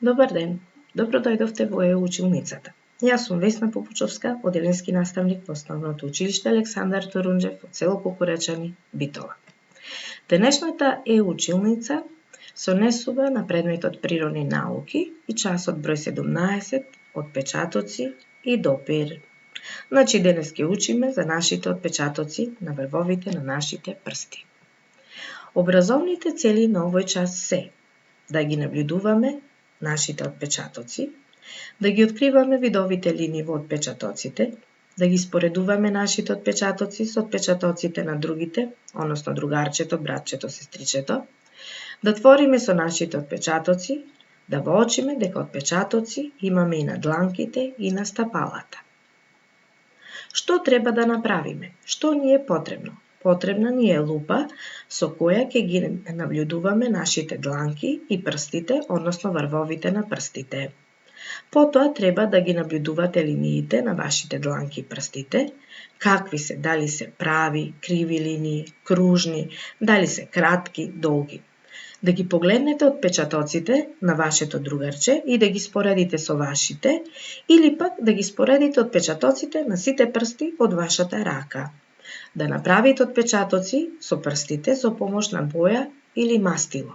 Добар ден, добро дојдовте во училницата. Јас сум Весна Попучовска, оделенски наставник во Основното училиште Александар Турунџев од село Кукуречани, Битола. Денешната училница се однесува на предметот природни науки и часот број 17, отпечатоци и допир. Значи, денес ќе учиме за нашите отпечатоци на врвовите на нашите прсти. Образовните цели на овој час се да ги наблюдуваме нашите отпечатоци, да ги откриваме видовите линии во отпечатоците, да ги споредуваме нашите отпечатоци со отпечатоците на другите, односно другарчето, братчето, сестричето, да твориме со нашите отпечатоци, да воочиме дека отпечатоци имаме и на дланките и на стапалата. Што треба да направиме? Што ни е потребно? Потребна ни е лупа со која ќе ги наблюдуваме нашите дланки и прстите, односно врвовите на прстите. Потоа треба да ги наблюдувате линиите на вашите дланки и прстите, какви се, дали се прави, криви линии, кружни, дали се кратки, долги. Да ги погледнете отпечатоците на вашето другарче и да ги споредите со вашите, или пак да ги споредите отпечатоците на сите прсти од вашата рака. Да направите отпечатоци со прстите со помош на боја или мастило.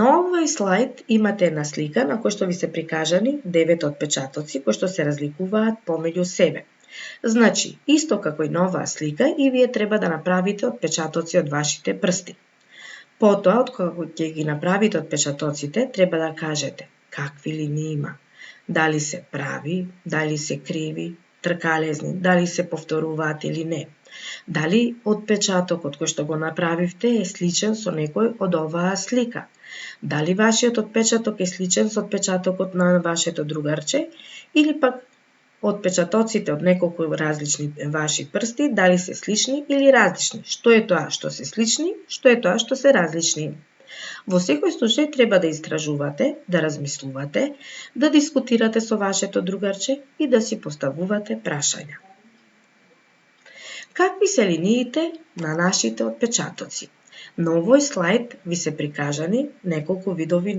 На овој слайд имате една слика на која што ви се прикажани 9 отпечатоци кои што се разликуваат помеѓу себе. Значи, исто како и на оваа слика, и вие треба да направите отпечатоци од вашите прсти. Потоа, откако ќе ги направите отпечатоците, треба да кажете какви линии има. Дали се прави, дали се криви, тркалезни, дали се повторуваат или не. Дали отпечатокот кој што го направивте е сличен со некој од оваа слика. Дали вашиот отпечаток е сличен со отпечатокот на вашето другарче или пак отпечатоците од неколку различни ваши прсти, дали се слични или различни. Што е тоа што се слични, што е тоа што се различни. Во секој случај треба да истражувате, да размислувате, да дискутирате со вашето другарче и да си поставувате прашања. Какви се линиите на нашите отпечатоци? На овој слайд ви се прикажани неколку видови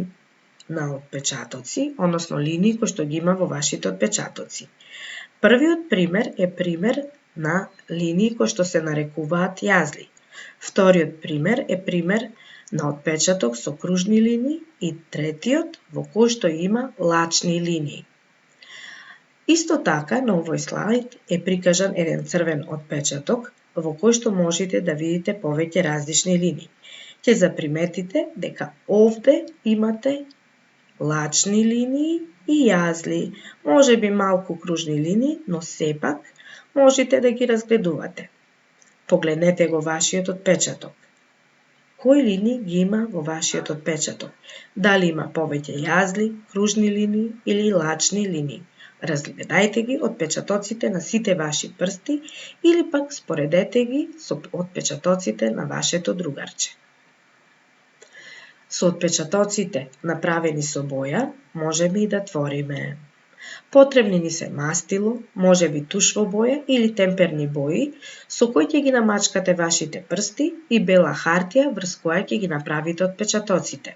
на отпечатоци, односно линии кои што ги има во вашите отпечатоци. Првиот пример е пример на линии кои што се нарекуваат јазли. Вториот пример е пример на отпечаток со кружни линии и третиот во кој што има лачни линии. Исто така на овој слайд е прикажан еден црвен отпечаток во кој што можете да видите повеќе различни линии. Ќе заприметите дека овде имате лачни линии и јазли, може би малку кружни линии, но сепак можете да ги разгледувате. Погледнете го вашиот отпечаток. Кои линии ги има во вашиот отпечаток? Дали има повеќе јазли, кружни линии или лачни линии? Разгледајте ги отпечатоците на сите ваши прсти или пак споредете ги со отпечатоците на вашето другарче. Со отпечатоците направени со боја можеме и да твориме. Потребни ни се мастило, можеби туш во боја или темперни бои, со кои ќе ги намачкате вашите прсти и бела хартија врз која ќе ги направите отпечатоците.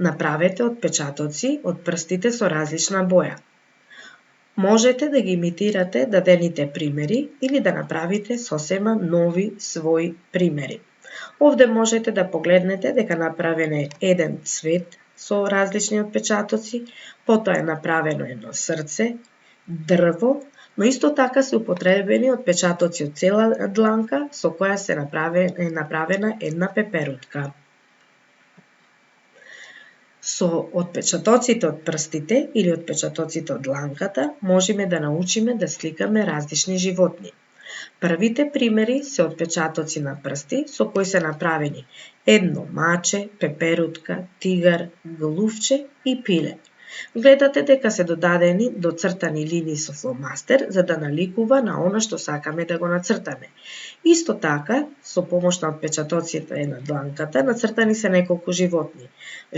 Направете отпечатоци од прстите со различна боја. Можете да ги имитирате дадените примери или да направите сосема нови своји примери. Овде можете да погледнете дека направен е еден цвет со различни отпечатоци, потоа е направено едно срце, дрво, но исто така се употребени отпечатоци од цела дланка со која е направена една пеперутка. Со отпечатоците од прстите или отпечатоците од дланката можеме да научиме да сликаме различни животни. Првите примери се отпечатоци на прсти со кои се направени едно маче, пеперутка, тигар, глувче и пиле. Гледате дека се додадени доцртани линии со фломастер за да наликува на она што сакаме да го нацртаме. Исто така, со помош на отпечатоците на дланката, нацртани се неколку животни.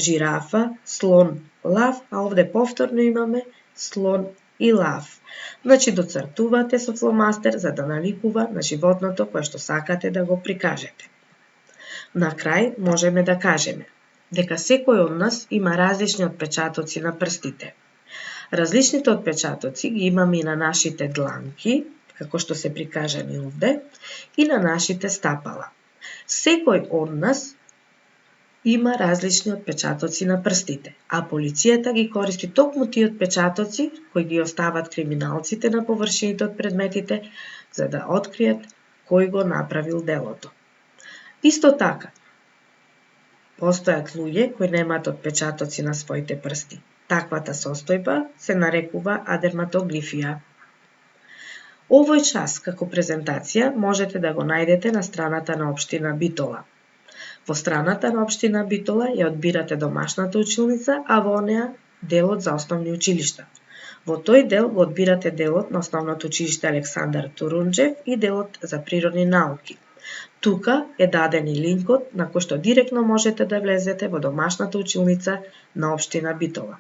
Жирафа, слон, лав, а овде повторно имаме слон и лав. Значи, доцртувате со фломастер за да наликува на животното кое што сакате да го прикажете. На крај можеме да кажеме дека секој од нас има различни отпечатоци на прстите. Различните отпечатоци ги имаме и на нашите дланки, како што се прикажани овде, и на нашите стапала. Секој од нас има различни отпечатоци на прстите, а полицијата ги користи токму тие отпечатоци кои ги остават криминалците на површините од предметите за да откријат кој го направил делото. Исто така, постојат луѓе кои немаат отпечатоци на своите прсти. Таквата состојба се нарекува адерматоглифија. Овој час како презентација можете да го најдете на страната на општина Битола. Во страната на општина Битола ја одбирате домашната училница, а во неа делот за основни училишта. Во тој дел го одбирате делот на Основното училиште Александар Турунџев и делот за природни науки. Тука е даден и линкот на кој што директно можете да влезете во домашната училница на општина Битола.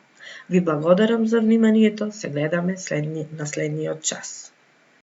Ви благодарам за вниманието, се гледаме на следниот час.